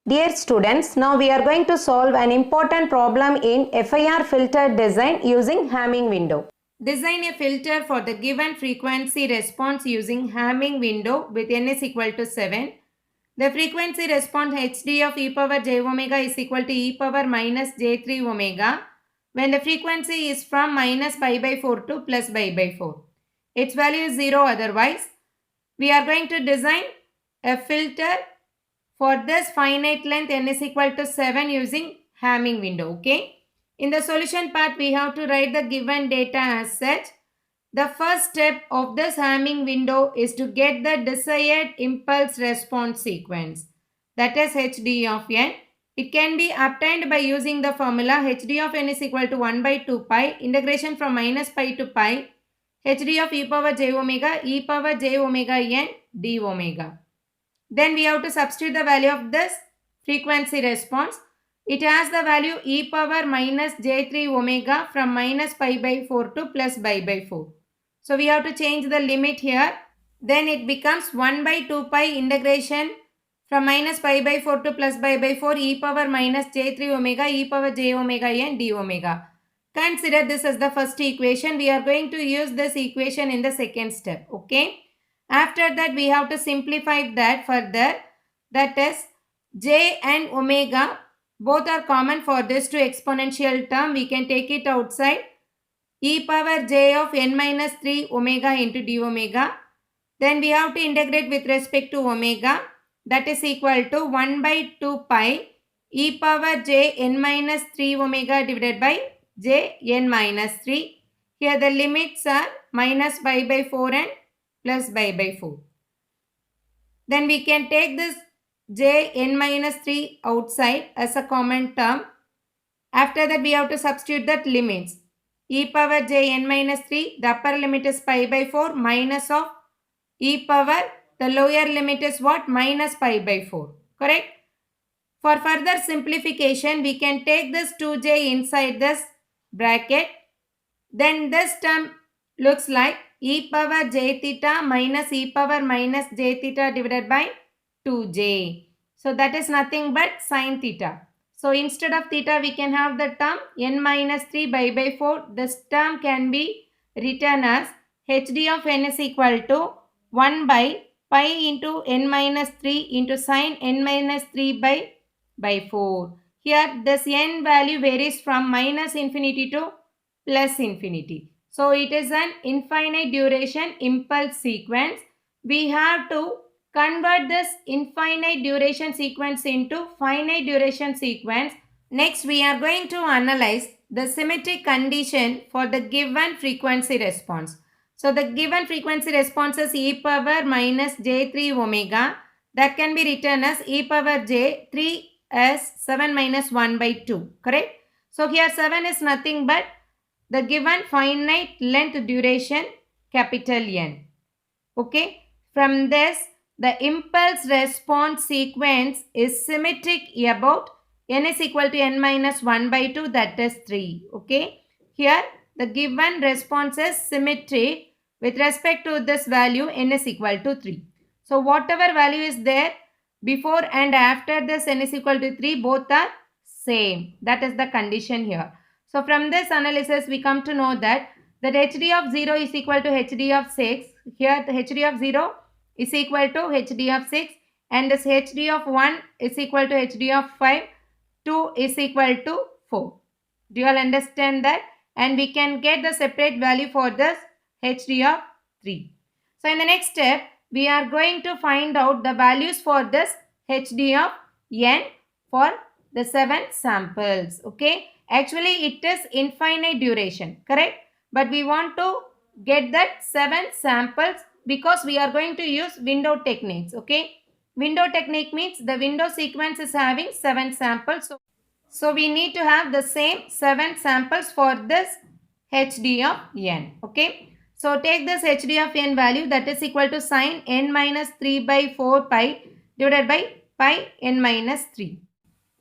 Dear students, now we are going to solve an important problem in FIR filter design using Hamming window. Design a filter for the given frequency response using Hamming window with n is equal to 7. The frequency response HD of e power j omega is equal to e power minus j3 omega when the frequency is from minus pi by 4 to plus pi by 4. Its value is 0 otherwise. We are going to design a filter for this finite length n is equal to 7 using Hamming window. Okay. In the solution part, we have to write the given data as such. The first step of this Hamming window is to get the desired impulse response sequence, that is HD of n. It can be obtained by using the formula HD of n is equal to 1 by 2 pi integration from minus pi to pi HD of e power j omega n d omega. Then we have to substitute the value of this frequency response. It has the value e power minus j3 omega from minus pi by 4 to plus pi by 4. So we have to change the limit here. Then it becomes 1 by 2 pi integration from minus pi by 4 to plus pi by 4 e power minus j3 omega e power j omega n d omega. Consider this as the first equation. We are going to use this equation in the second step. Okay. After that, we have to simplify that further. That is j and omega both are common for this two exponential term. We can take it outside. E power j of n minus 3 omega into d omega. Then we have to integrate with respect to omega. That is equal to 1 by 2 pi e power j n minus 3 omega divided by j n minus 3. Here the limits are minus pi by 4 and plus pi by 4. Then we can take this j n minus 3 outside as a common term. After that, we have to substitute that limits. E power j n minus 3, the upper limit is pi by 4 minus of e power, the lower limit is what? Minus pi by 4. Correct? For further simplification, we can take this 2j inside this bracket. Then this term looks like e power j theta minus e power minus j theta divided by 2j. So that is nothing but sin theta. So instead of theta, we can have the term n minus 3 pi by 4. This term can be written as hd of n is equal to 1 by pi into n minus 3 into sin n minus 3 by 4. Here this n value varies from minus infinity to plus infinity. So it is an infinite duration impulse sequence. We have to convert this infinite duration sequence into finite duration sequence. Next, we are going to analyze the symmetric condition for the given frequency response. So the given frequency response is e power minus j3 omega. That can be written as e power j 3 as 7 minus 1 by 2. Correct? So here 7 is nothing but the given finite length duration capital N. Okay. From this, the impulse response sequence is symmetric about n is equal to n minus 1 by 2, that is 3. Okay. Here the given response is symmetric with respect to this value n is equal to 3. So whatever value is there before and after this n is equal to 3, both are same. That is the condition here. So from this analysis, we come to know that hd of 0 is equal to hd of 6. Here the hd of 0 is equal to hd of 6 and this hd of 1 is equal to hd of 5. 2 is equal to 4. Do you all understand that? And we can get the separate value for this hd of 3. So in the next step, we are going to find out the values for this hd of n for the 7 samples. Okay. Actually, it is infinite duration, correct? But we want to get that 7 samples because we are going to use window techniques, okay? Window technique means the window sequence is having 7 samples. So we need to have the same 7 samples for this hd of n, okay? So take this hd of n value, that is equal to sin n minus 3 by 4 pi divided by pi n minus 3.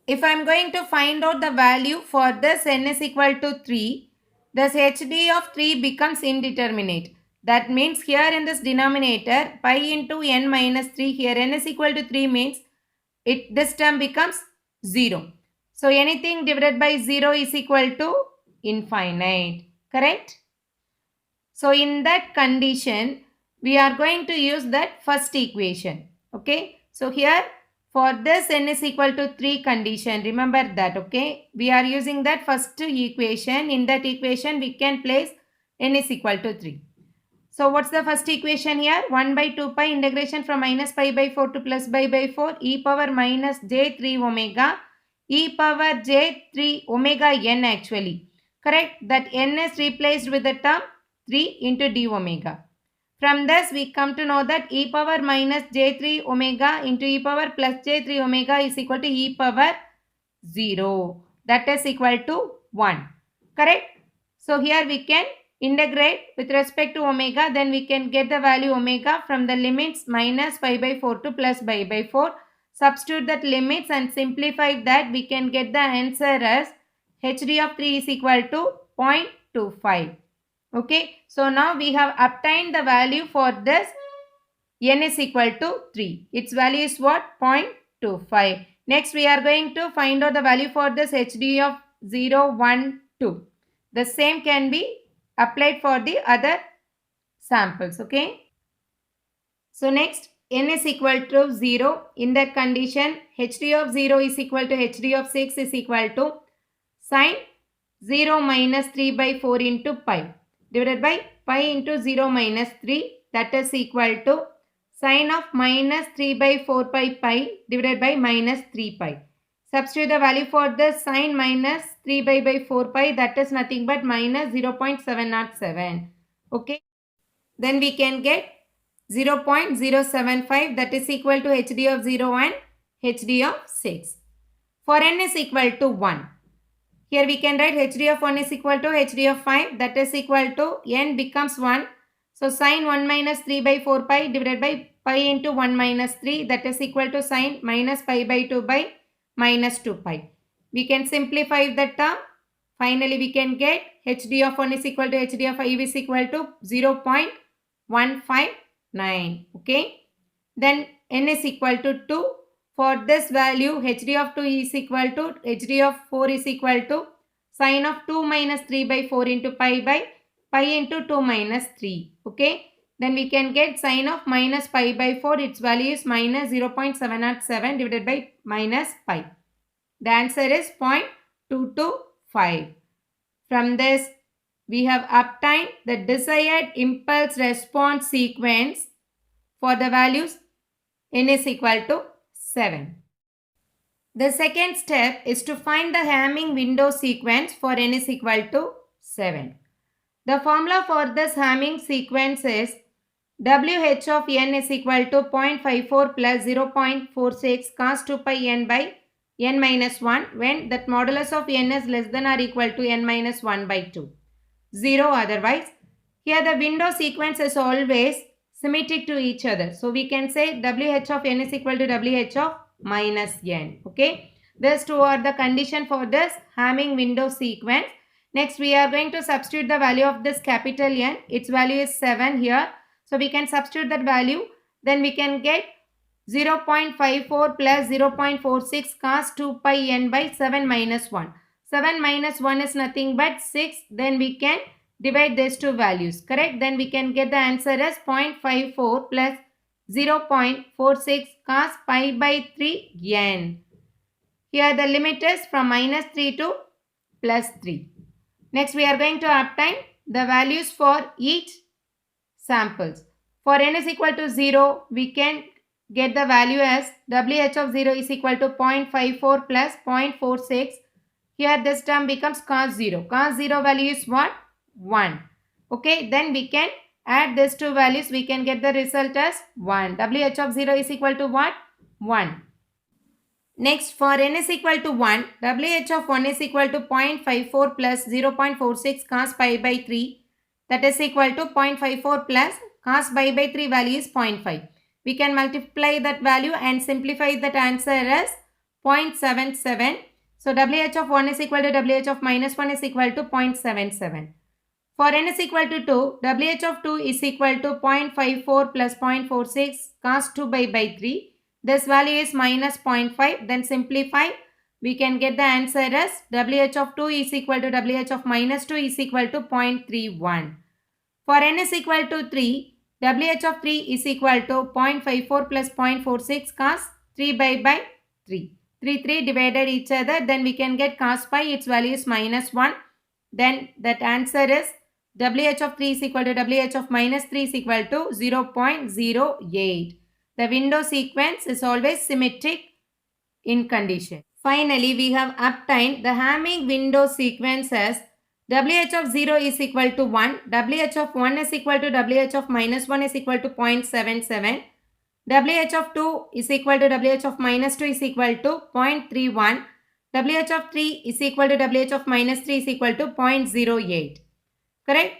If I am going to find out the value for this n is equal to 3, this hd of 3 becomes indeterminate. That means here in this denominator, pi into n minus 3, here n is equal to 3 means this term becomes 0. So anything divided by 0 is equal to infinite. Correct? So in that condition, we are going to use that first equation. Okay. So here for this n is equal to 3 condition. Remember that. Okay. We are using that first equation. In that equation, we can place n is equal to 3. So what's the first equation here? 1 by 2 pi integration from minus pi by 4 to plus pi by 4 e power minus j3 omega e power j3 omega n actually. Correct? That n is replaced with the term 3 into d omega. From this we come to know that e power minus j3 omega into e power plus j3 omega is equal to e power 0. That is equal to 1. Correct? So here we can integrate with respect to omega, then we can get the value omega from the limits minus pi by 4 to plus pi by 4. Substitute that limits and simplify that, we can get the answer as hd of 3 is equal to 0.25. Okay, so now we have obtained the value for this n is equal to 3. Its value is what? 0.25. Next we are going to find out the value for this hd of 0, 1, 2. The same can be applied for the other samples. Okay. So next n is equal to 0. In that condition hd of 0 is equal to hd of 6 is equal to sine 0 minus 3 by 4 into pi divided by pi into 0 minus 3, that is equal to sine of minus 3 by 4 pi divided by minus 3 pi. Substitute the value for the sine minus 3 by 4 pi, that is nothing but minus 0.707. Okay. Then we can get 0.075, that is equal to hd of 0 and hd of 6. For n is equal to 1. Here we can write hd of 1 is equal to hd of 5, that is equal to n becomes 1. So sine 1 minus 3 by 4 pi divided by pi into 1 minus 3, that is equal to sine minus pi by 2 by minus 2 pi. We can simplify the term. Finally we can get hd of 1 is equal to hd of 5 is equal to 0.159. Okay. Then n is equal to 2. For this value hd of 2 is equal to hd of 4 is equal to sine of 2 minus 3 by 4 into pi by pi into 2 minus 3. Okay. Then we can get sine of minus pi by 4. Its value is minus 0.707 divided by minus pi. The answer is 0.225. From this we have obtained the desired impulse response sequence for the values n is equal to 7. The second step is to find the Hamming window sequence for n is equal to 7. The formula for this Hamming sequence is WH of n is equal to 0.54 plus 0.46 cos 2 pi n by n minus 1 when that modulus of n is less than or equal to n minus 1 by 2. 0 otherwise. Here the window sequence is always symmetric to each other. So we can say WH of n is equal to WH of minus n. Okay. These two are the condition for this Hamming window sequence. Next we are going to substitute the value of this capital N. Its value is 7 here. So we can substitute that value. Then we can get 0.54 plus 0.46 cos 2 pi n by 7 minus 1. 7 minus 1 is nothing but 6. Then we can divide these two values. Correct? Then we can get the answer as 0.54 plus 0.46 cos pi by 3 n. Here the limit is from minus 3 to plus 3. Next we are going to obtain the values for each samples. For n is equal to 0, we can get the value as WH of 0 is equal to 0.54 plus 0.46. Here this term becomes cos 0. Cos 0 value is what? 1. Okay, then we can add these two values. We can get the result as 1. WH of 0 is equal to what? 1. Next, for n is equal to 1, WH of 1 is equal to 0.54 plus 0.46 cos pi by 3. That is equal to 0.54 plus cos pi by 3 value is 0.5. We can multiply that value and simplify that answer as 0.77. So WH of 1 is equal to WH of minus 1 is equal to 0.77. For n is equal to 2, WH of 2 is equal to 0.54 plus 0.46 cos 2 by 3. This value is minus 0.5. Then simplify. We can get the answer as WH of 2 is equal to WH of minus 2 is equal to 0.31. For n is equal to 3, WH of 3 is equal to 0.54 plus 0.46 cos 3 by 3. 3 divided each other, then we can get cos pi, its value is minus 1. Then that answer is WH of 3 is equal to WH of minus 3 is equal to 0.08. The window sequence is always symmetric in condition. Finally, we have obtained the Hamming window sequence as WH of 0 is equal to 1, WH of 1 is equal to WH of minus 1 is equal to 0.77, WH of 2 is equal to WH of minus 2 is equal to 0.31, WH of 3 is equal to WH of minus 3 is equal to 0.08. Correct?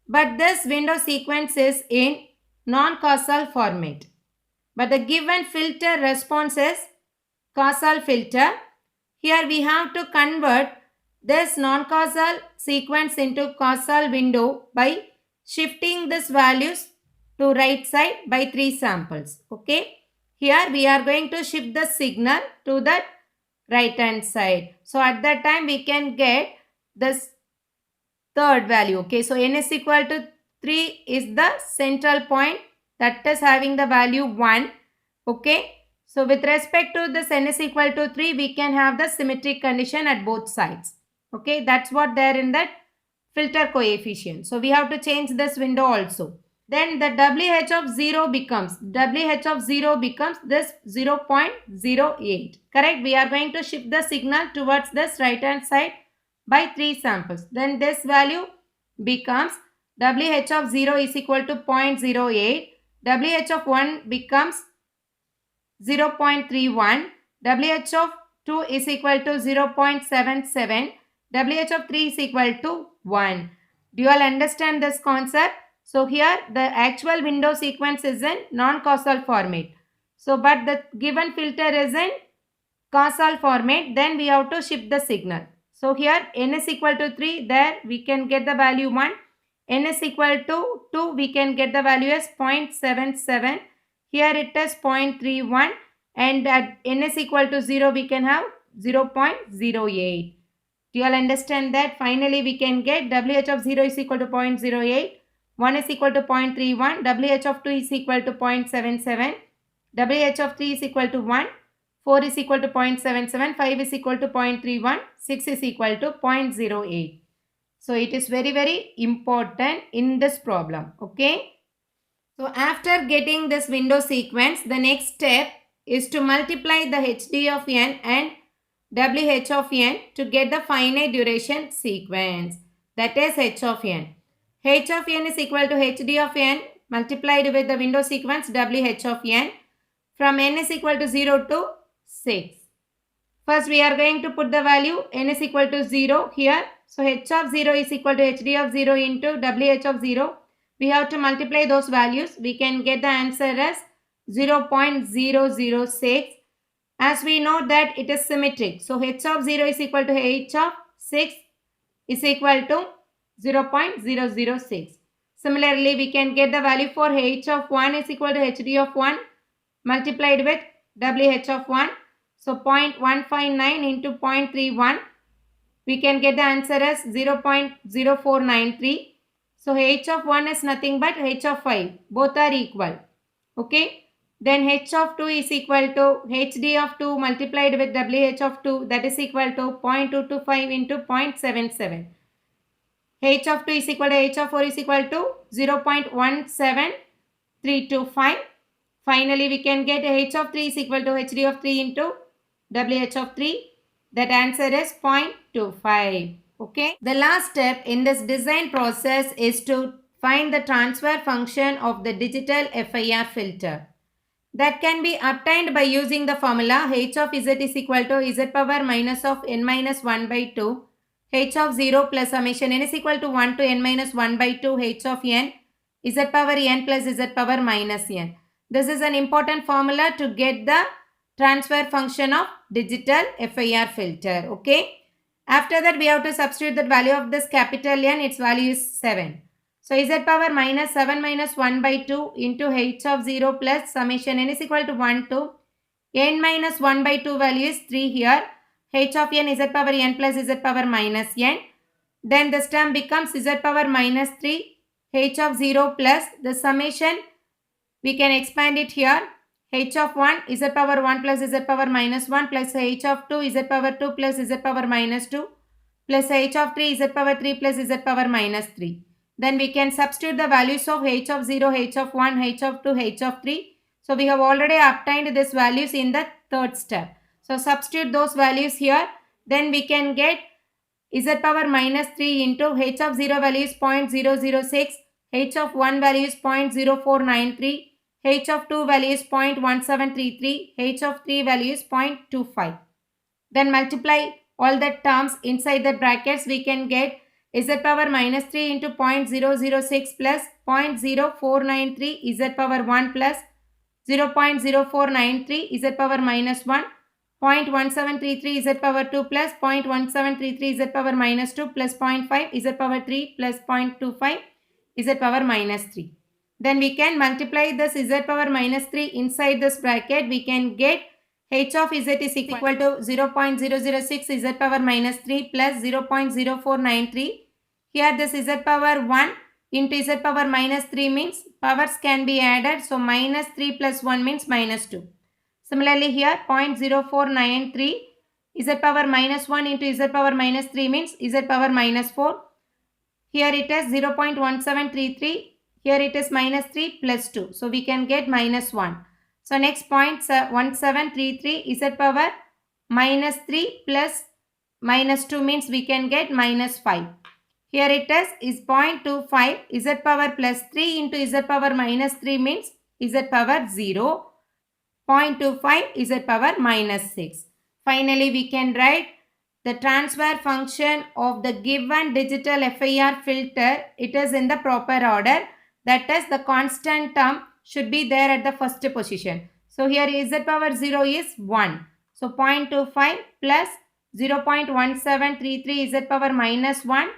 But this window sequence is in non-causal format. But the given filter response is causal filter. Here we have to convert this non-causal sequence into causal window by shifting these values to right side by 3 samples. Okay. Here we are going to shift the signal to the right hand side. So at that time we can get this third value. Okay. So n is equal to 3 is the central point that is having the value 1. Okay. So with respect to this n is equal to 3, we can have the symmetric condition at both sides. Okay, that's what there in that filter coefficient. So we have to change this window also. Then the WH of 0 becomes this 0.08. Correct? We are going to shift the signal towards this right hand side by 3 samples. Then this value becomes WH of 0 is equal to 0.08. WH of 1 becomes 0.31. WH of 2 is equal to 0.77. WH of 3 is equal to 1. Do you all understand this concept? So here the actual window sequence is in non-causal format. So but the given filter is in causal format. Then we have to shift the signal. So here n is equal to 3. There we can get the value 1. N is equal to 2. We can get the value as 0.77. Here it is 0.31. And at n is equal to 0 we can have 0.08. Do you all understand that? Finally, we can get WH of 0 is equal to 0.08, 1 is equal to 0.31, WH of 2 is equal to 0.77, WH of 3 is equal to 1, 4 is equal to 0.77, 5 is equal to 0.31, 6 is equal to 0.08. So, it is very, very important in this problem. Okay. So, after getting this window sequence, the next step is to multiply the HD of n and WH of n to get the finite duration sequence, that is H of n. H of n is equal to HD of n multiplied with the window sequence WH of n from n is equal to 0 to 6. First we are going to put the value n is equal to 0 here. So H of 0 is equal to HD of 0 into WH of 0. We have to multiply those values. We can get the answer as 0.006. As we know that it is symmetric. So H of 0 is equal to H of 6 is equal to 0.006. Similarly, we can get the value for H of 1 is equal to HD of 1 multiplied with WH of 1. So 0.159 into 0.31. We can get the answer as 0.0493. So H of 1 is nothing but H of 5. Both are equal. Okay. Then H of 2 is equal to HD of 2 multiplied with WH of 2, that is equal to 0.225 into 0.77. H of 2 is equal to H of 4 is equal to 0.17325. Finally, we can get H of 3 is equal to HD of 3 into WH of 3. That answer is 0.25. Okay. The last step in this design process is to find the transfer function of the digital FIR filter. That can be obtained by using the formula H of Z is equal to Z power minus of n minus 1 by 2, H of 0 plus summation n is equal to 1 to n minus 1 by 2 H of n, Z power n plus Z power minus n. This is an important formula to get the transfer function of digital FIR filter. Okay. After that, we have to substitute the value of this capital N. Its value is 7. So, Z power minus 7 minus 1 by 2 into H of 0 plus summation n is equal to 1 to n minus 1 by 2 value is 3 here. H of n z power n plus z power minus n. Then this term becomes z power minus 3 h of 0 plus the summation. We can expand it here. H of 1 z power 1 plus z power minus 1 plus h of 2 z power 2 plus z power minus 2 plus h of 3 z power 3 plus z power minus 3. Then we can substitute the values of h of 0, h of 1, h of 2, h of 3. So we have already obtained these values in the third step. So substitute those values here. Then we can get z power minus 3 into h of 0 value is 0.006, h of 1 value is 0.0493, h of 2 value is 0.1733, h of 3 value is 0.25. Then multiply all the terms inside the brackets. We can get z power minus 3 into 0.006 plus 0.0493 z power 1 plus 0.0493 z power minus 1, 0.1733 z power 2 plus 0.1733 z power minus 2 plus 0.5 z power 3 plus 0.25 z power minus 3. Then we can multiply this z power minus 3 inside this bracket. We can get h of z is equal to 0.006 z power minus 3 plus 0.0493. Here this z power 1 into z power minus 3 means powers can be added. So minus 3 plus 1 means minus 2. Similarly here 0.0493 z power minus 1 into z power minus 3 means z power minus 4. Here it is 0.1733. Here it is minus 3 plus 2. So we can get minus 1. So next 0.1733 z power minus 3 plus minus 2 means we can get minus 5. Here it is 0.25 z power plus 3 into z power minus 3 means z power 0. 0.25 z power minus 6. Finally, we can write the transfer function of the given digital FIR filter. It is in the proper order. That is, the constant term should be there at the first position. So here z power 0 is 1. So 0.25 plus 0.1733 z power minus 1.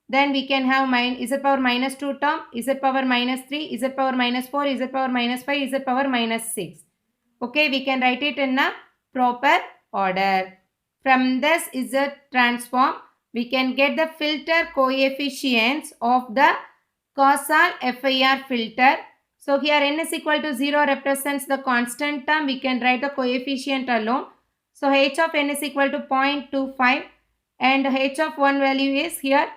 Then we can have z power minus 2 term, z power minus 3, z power minus 4, z power minus 5, z power minus 6. Okay, we can write it in a proper order. From this z transform, we can get the filter coefficients of the causal FIR filter. So here n is equal to 0 represents the constant term. We can write the coefficient alone. So h of n is equal to 0.25 and h of 1 value is here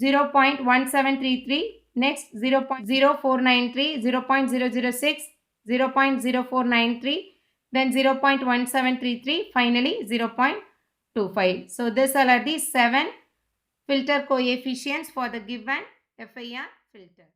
0.1733, next 0.0493, 0.006, 0.0493, then 0.1733, finally 0.25. So these are the 7 filter coefficients for the given FIR filter.